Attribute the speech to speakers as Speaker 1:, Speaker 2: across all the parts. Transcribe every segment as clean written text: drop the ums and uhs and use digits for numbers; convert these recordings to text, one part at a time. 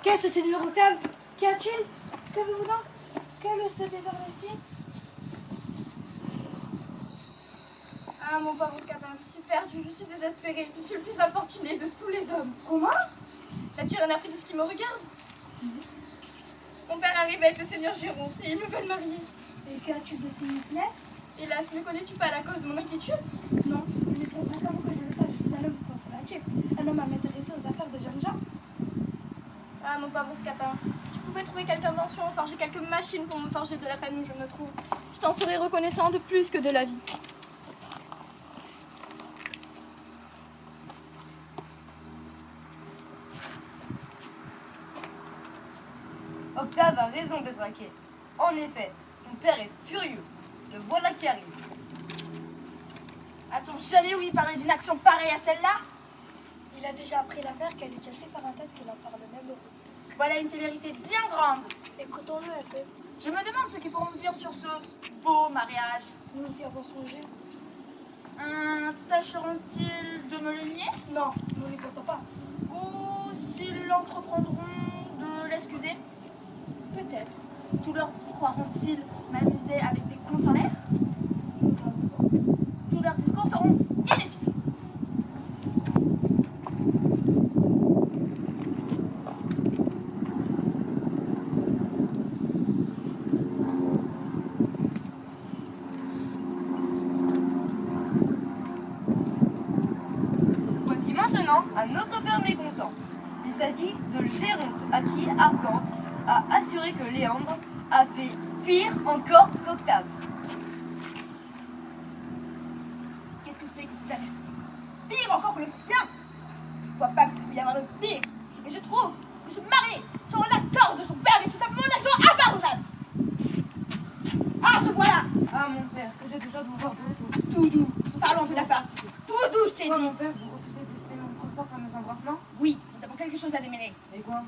Speaker 1: Qu'est-ce que c'est du Octave? Qu'y a-t-il? Qu'avez-vous donc? Quel est ce désordre ici?
Speaker 2: Ah, mon pauvre Scapin, je suis perdue, je suis désespérée. Je suis le plus infortuné de tous les hommes.
Speaker 1: Comment?
Speaker 2: La Turenne a pris de ce qui me regarde. Mon père arrive avec le seigneur Géronte et ils me veulent marier.
Speaker 1: Et qu'as-tu de ces finesse?
Speaker 2: Hélas, ne connais-tu pas la cause de mon inquiétude?
Speaker 1: Non, il est très fréquemment que je le sache. Je suis un homme conservatif, un homme à m'intéresser aux affaires de jeunes gens.
Speaker 2: Ah, mon pauvre Scapin, si tu pouvais trouver quelque invention, forger quelques machines pour me forger de la peine où je me trouve, je t'en serais reconnaissant de plus que de la vie.
Speaker 3: Octave a raison d'être inquiet. En effet, son père est furieux. Le voilà qui arrive.
Speaker 2: A-t-on jamais ouï parler d'une action pareille à celle-là?
Speaker 1: Il a déjà appris l'affaire qu'elle est assez fort en tête qu'il en parle même beaucoup.
Speaker 2: Voilà une témérité bien grande.
Speaker 1: Écoutons-le un peu.
Speaker 2: Je me demande ce qu'ils pourront me dire sur ce beau mariage.
Speaker 1: Nous y avons songé.
Speaker 2: Tâcheront-ils de me le nier?
Speaker 1: Non, nous n'y pensons pas.
Speaker 2: Ou s'ils entreprendront de l'excuser?
Speaker 1: Peut-être.
Speaker 2: Tout leur croiront-ils m'amuser avec des contes en l'air?
Speaker 1: Nous savons pas.
Speaker 2: Tous leurs discours seront inutiles.
Speaker 3: Voici maintenant un autre père mécontent. Il s'agit de Géronte, à qui Argante a assuré que Léandre a fait pire encore qu'Octave.
Speaker 2: Qu'est-ce que c'est que cette averse? Pire encore que le sien? Je ne vois pas qu'il puisse y avoir de pire. Et je trouve que se marier sans l'accord de son père est tout simplement une action impardonnable. Ah, te voilà!
Speaker 3: Ah mon père, que j'ai déjà de vous voir de retour.
Speaker 2: Tout doux. Parlons de la farce. Tout doux, je t'ai
Speaker 3: Quoi
Speaker 2: dit.
Speaker 3: mon père, vous refusez de payer mon transport pour mes embrassements?
Speaker 2: Oui, nous avons quelque chose à démêler.
Speaker 3: Et quoi?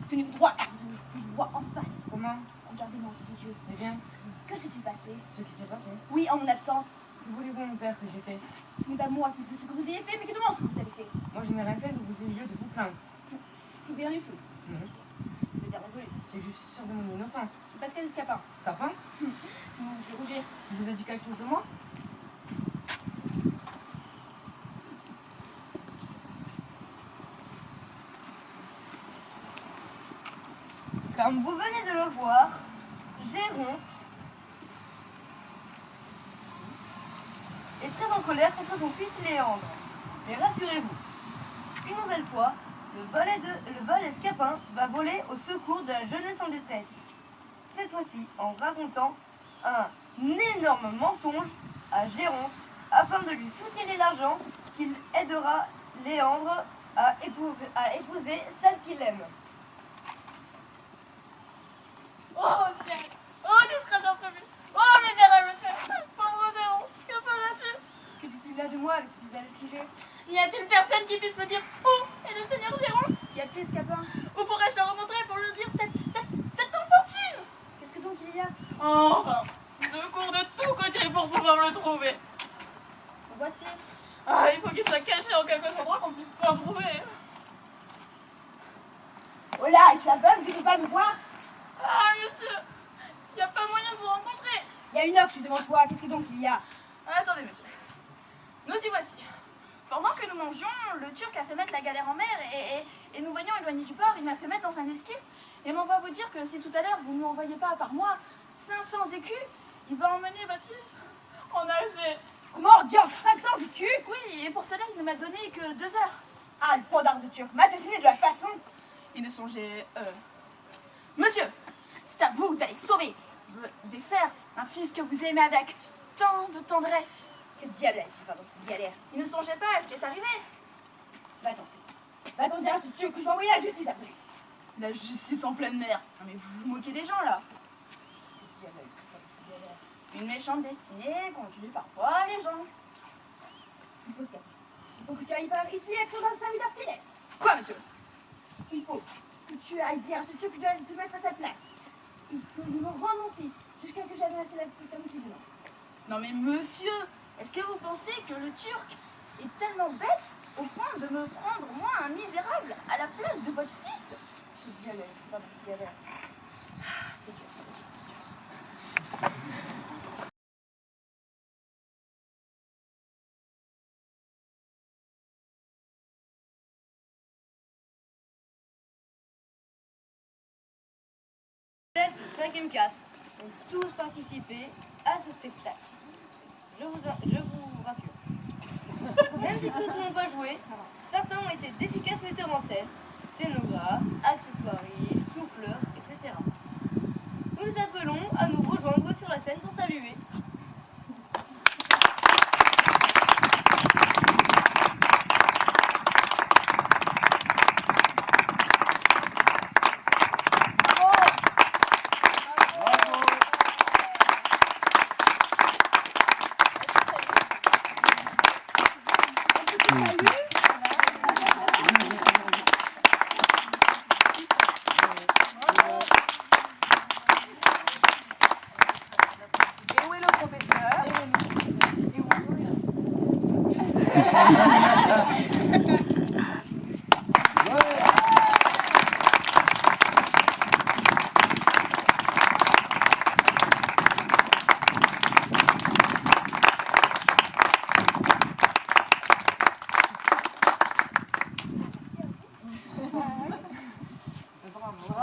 Speaker 2: Tenez-vous droit, que je vois en face.
Speaker 3: Comment?
Speaker 2: Regardez-moi sous les yeux.
Speaker 3: Eh bien,
Speaker 2: Que s'est-il passé?
Speaker 3: ce qui s'est passé.
Speaker 2: Oui, en mon absence.
Speaker 3: Que voulez-vous mon père que j'ai fait?
Speaker 2: Ce n'est pas moi qui veux ce que vous ayez fait, mais qui demande ce que vous avez fait.
Speaker 3: Moi je n'ai rien fait, donc vous ayez lieu de vous plaindre.
Speaker 2: Rien du tout.
Speaker 3: Non.
Speaker 2: C'est bien résolu.
Speaker 3: C'est que je suis sûre de mon innocence.
Speaker 2: C'est parce qu'elle est Scapin.
Speaker 3: Scapin?
Speaker 2: Sinon, vous fait rougir.
Speaker 3: Il vous a dit quelque chose de moi? Comme vous venez de le voir, Géronte est très en colère contre son fils Léandre. Mais rassurez-vous, une nouvelle fois, le valet Scapin va voler au secours de la jeunesse en détresse. Cette fois-ci en racontant un énorme mensonge à Géronte afin de lui soutirer l'argent qu'il aidera Léandre à épouser celle qu'il aime.
Speaker 2: Oh, ciel! Oh, disgrâce imprévue! Oh, misérable frère! Pauvre Géron, que feras-tu?
Speaker 3: Que dit-il là de moi avec ce visage figé?
Speaker 2: N'y a-t-il personne qui puisse me dire où est le seigneur Géron?
Speaker 3: Qu'y a-t-il, Scapin?
Speaker 2: Où pourrais-je le rencontrer pour lui dire cette infortune?
Speaker 3: Qu'est-ce que donc il y a?
Speaker 2: Oh, je cours de tous côtés pour pouvoir le trouver.
Speaker 3: Voici.
Speaker 2: Ah, il faut qu'il soit caché en quelque endroit qu'on puisse pas le trouver.
Speaker 3: Oh là, tu as peur que tu ne peux pas me voir?
Speaker 2: Ah, monsieur, il n'y a pas moyen de vous rencontrer.
Speaker 3: Il y a une heure que je suis devant toi, qu'est-ce que donc il y a?
Speaker 2: Attendez, monsieur. Nous y voici. Pendant que nous mangions, le Turc a fait mettre la galère en mer et nous voyons éloignés du port, il m'a fait mettre dans un esquif et m'envoie vous dire que si tout à l'heure vous ne lui envoyez pas par mois 500 écus, il va emmener votre fils en Alger.
Speaker 3: Comment dire 500 écus?
Speaker 2: Oui, et pour cela, il ne m'a donné que 2 heures.
Speaker 3: Ah, le pendard de Turc, m'assassiner de la façon.
Speaker 2: Il ne songeait... Monsieur, c'est à vous d'aller sauver, défaire un fils que vous aimez avec tant de tendresse.
Speaker 3: Que diable allait se faire dans cette galère?
Speaker 2: Il ne songeait pas à ce qui est arrivé.
Speaker 3: Va-t'en dire à ce Turc que je vais envoyer la justice après.
Speaker 2: La justice en pleine mer. Non mais vous vous moquez des gens là.
Speaker 3: Que diable allait se faire dans cette galère?
Speaker 2: Une méchante destinée conduit parfois les gens.
Speaker 3: Il faut que tu ailles par ici avec son serviteur fidèle.
Speaker 2: Quoi, monsieur?
Speaker 3: Il faut que tu ailles dire à ce Turc que tu dois te mettre à sa place. Il peut me rendre mon fils jusqu'à ce que j'avais assez la somme qu'il demande.
Speaker 2: Non mais monsieur, est-ce que vous pensez que le Turc est tellement bête au point de me prendre moi un misérable à la place de votre fils? toute galère, c'est pas parce qu'il galère. C'est dur, c'est dur, c'est dur.
Speaker 3: Élèves de 5e 4 ont tous participé à ce spectacle. Je vous rassure. Même si tous n'ont pas joué, certains ont été d'efficaces metteurs en scène, scénographes, accessoiristes, souffleurs, etc. Nous les appelons à nous rejoindre sur la scène pour saluer.
Speaker 4: Et où est le professeur?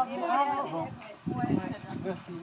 Speaker 4: Bravo.
Speaker 5: Merci.